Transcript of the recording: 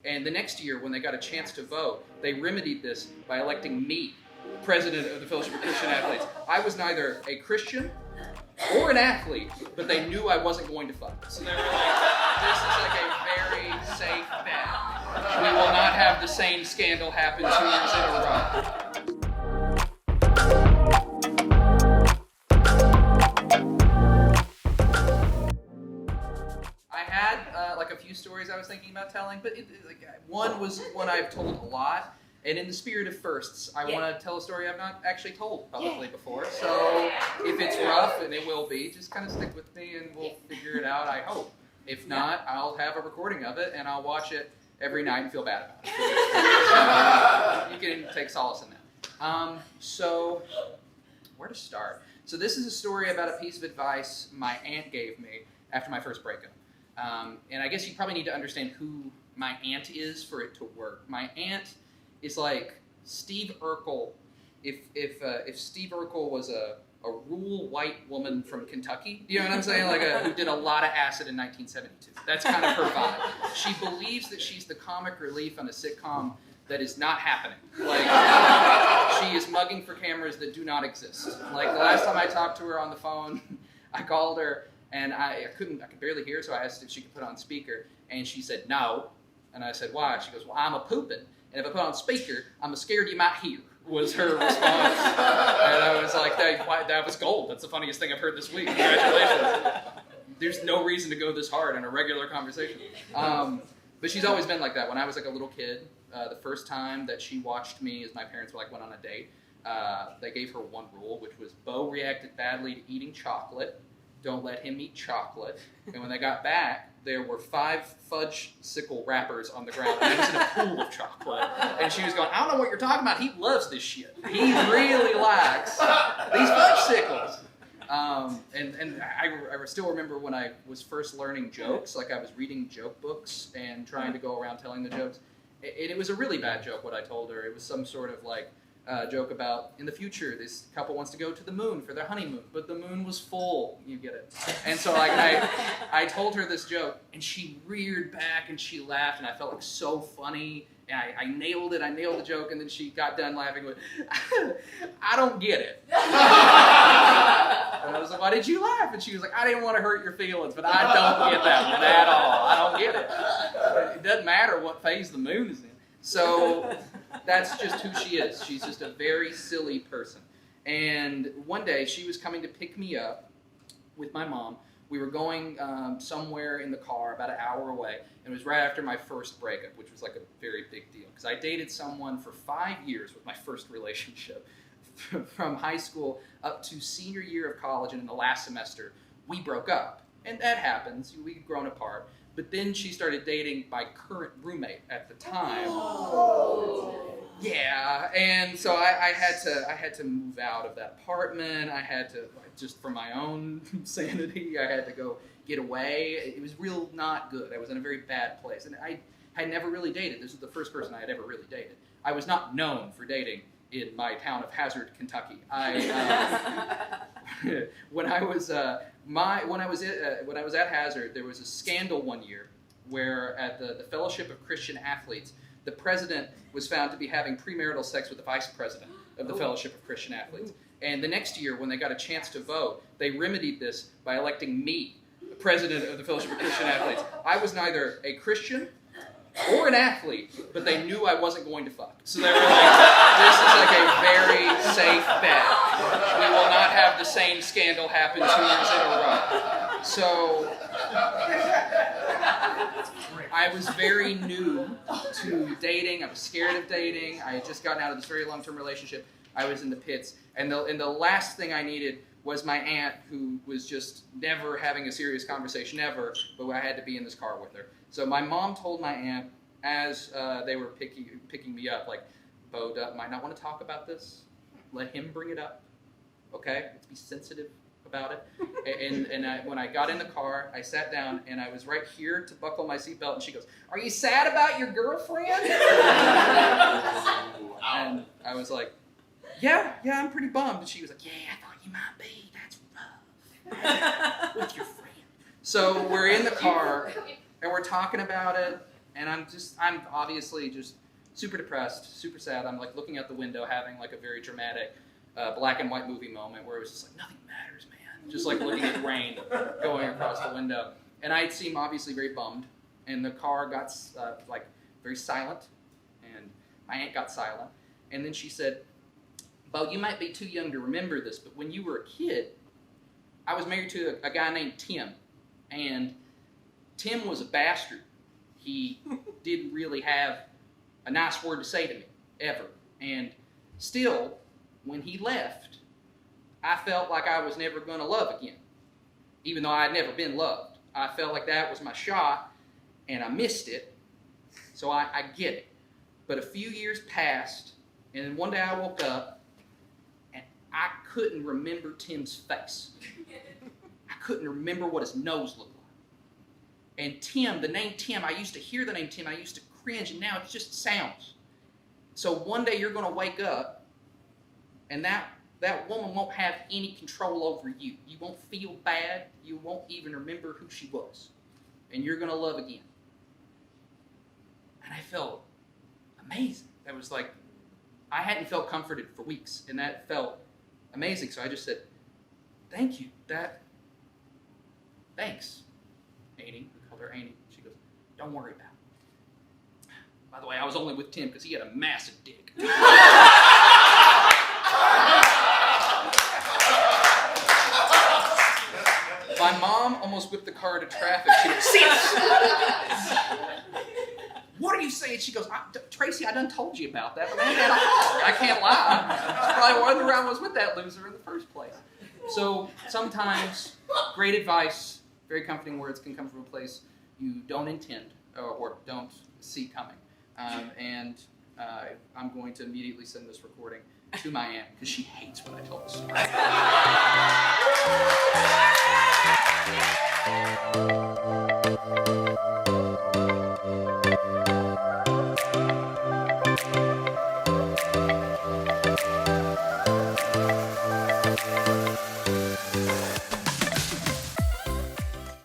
And the next year, when they got a chance to vote, they remedied this by electing me president of the Fellowship of Christian Athletes. I was neither a Christian or an athlete, but they knew I wasn't going to fuck. So they were like, this is like a very safe bet. We will not have the same scandal happen 2 years in a row. I had like a few stories I was thinking about telling, but one was one I've told a lot. And in the spirit of firsts, I want to tell a story I've not actually told publicly before. So if it's rough, and it will be, just kind of stick with me and we'll figure it out, I hope. If not, I'll have a recording of it and I'll watch it every night and feel bad about it. You can take solace in that. So where to start? So this is a story about a piece of advice my aunt gave me after my first breakup. And I guess you probably need to understand who my aunt is for it to work. My aunt is like Steve Urkel, if Steve Urkel was a rural white woman from Kentucky, you know what I'm saying? Like who did a lot of acid in 1972. That's kind of her vibe. She believes that she's the comic relief on a sitcom that is not happening. Like she is mugging for cameras that do not exist. Like the last time I talked to her on the phone, I called her and I could barely hear, so I asked if she could put on speaker, and she said no. And I said, why? She goes, well, I'm a pooping. And if I put on speaker, I'm scared you might hear, was her response. And I was like, that was gold. That's the funniest thing I've heard this week. Congratulations. There's no reason to go this hard in a regular conversation. But she's always been like that. When I was like a little kid, the first time that she watched me as my parents went on a date, they gave her one rule, which was Beau reacted badly to eating chocolate. Don't let him eat chocolate. And when they got back, there were 5 fudge-sickle wrappers on the ground. And it was in a pool of chocolate. And she was going, I don't know what you're talking about. He loves this shit. He really likes these fudge-sickles. And I still remember when I was first learning jokes, like I was reading joke books and trying to go around telling the jokes. It was a really bad joke what I told her. It was some sort of like joke about, in the future, this couple wants to go to the moon for their honeymoon, but the moon was full. You get it. And so like I told her this joke, and she reared back and she laughed, and I felt like so funny. And I nailed it. I nailed the joke, and then she got done laughing with, I don't get it. And I was like, why did you laugh? And she was like, I didn't want to hurt your feelings, but I don't get that one at all. I don't get it. It doesn't matter what phase the moon is in. So that's just who she is. She's just a very silly person. And one day she was coming to pick me up with my mom. We were going somewhere in the car about an hour away. And it was right after my first breakup, which was like a very big deal. Because I dated someone for 5 years with my first relationship. From high school up to senior year of college, and in the last semester, we broke up. And that happens. We'd grown apart. But then she started dating my current roommate at the time. Oh. Yeah, and so I had to move out of that apartment. I had to, just for my own sanity, I had to go get away. It was real not good. I was in a very bad place. And I had never really dated. This was the first person I had ever really dated. I was not known for dating in my town of Hazard, Kentucky. When I was at Hazard, there was a scandal one year where at the Fellowship of Christian Athletes, the president was found to be having premarital sex with the vice president of the Fellowship of Christian Athletes. And the next year, when they got a chance to vote, they remedied this by electing me president of the Fellowship of Christian Athletes. I was neither a Christian or an athlete, but they knew I wasn't going to fuck. So they were like, this is like a very safe bet. We will not have the same scandal happen 2 years in a row. So I was very new to dating. I was scared of dating. I had just gotten out of this very long-term relationship. I was in the pits. And the last thing I needed was my aunt, who was just never having a serious conversation ever, but I had to be in this car with her. So my mom told my aunt, as they were picking me up, like, Beau might not want to talk about this. Let him bring it up, okay? Let's be sensitive about it. When I got in the car, I sat down, and I was right here to buckle my seatbelt, and she goes, "Are you sad about your girlfriend?" And I was like, yeah, I'm pretty bummed. And she was like, yeah, I thought you might be. That's rough. With your friend. So we're in the car, and we're talking about it, and I'm obviously just super depressed, super sad. I'm like looking out the window, having like a very dramatic black and white movie moment where it was just like, nothing matters, man. Just like looking at rain going across the window. And I seem obviously very bummed, and the car got like very silent, and my aunt got silent. And then she said, Beau, you might be too young to remember this, but when you were a kid, I was married to a guy named Tim, and Tim was a bastard. He didn't really have a nice word to say to me, ever. And still, when he left, I felt like I was never going to love again, even though I had never been loved. I felt like that was my shot, and I missed it, so I get it. But a few years passed, and then one day I woke up, and I couldn't remember Tim's face. I couldn't remember what his nose looked like. And Tim, the name Tim, I used to hear the name Tim, I used to cringe, and now it just sounds. So one day you're going to wake up, and that woman won't have any control over you. You won't feel bad. You won't even remember who she was. And you're going to love again. And I felt amazing. That was like, I hadn't felt comforted for weeks, and that felt amazing. So I just said, thank you. Thanks, Annie. We called her Annie. She goes, don't worry about it. By the way, I was only with Tim because he had a massive dick. My mom almost whipped the car into traffic. She goes, see this? What are you saying? She goes, Tracy, I done told you about that, but I ain't had a hog. I can't lie. That's probably wonder I was with that loser in the first place. So sometimes great advice, very comforting words can come from a place you don't intend or don't see coming. And I'm going to immediately send this recording to my aunt because she hates when I tell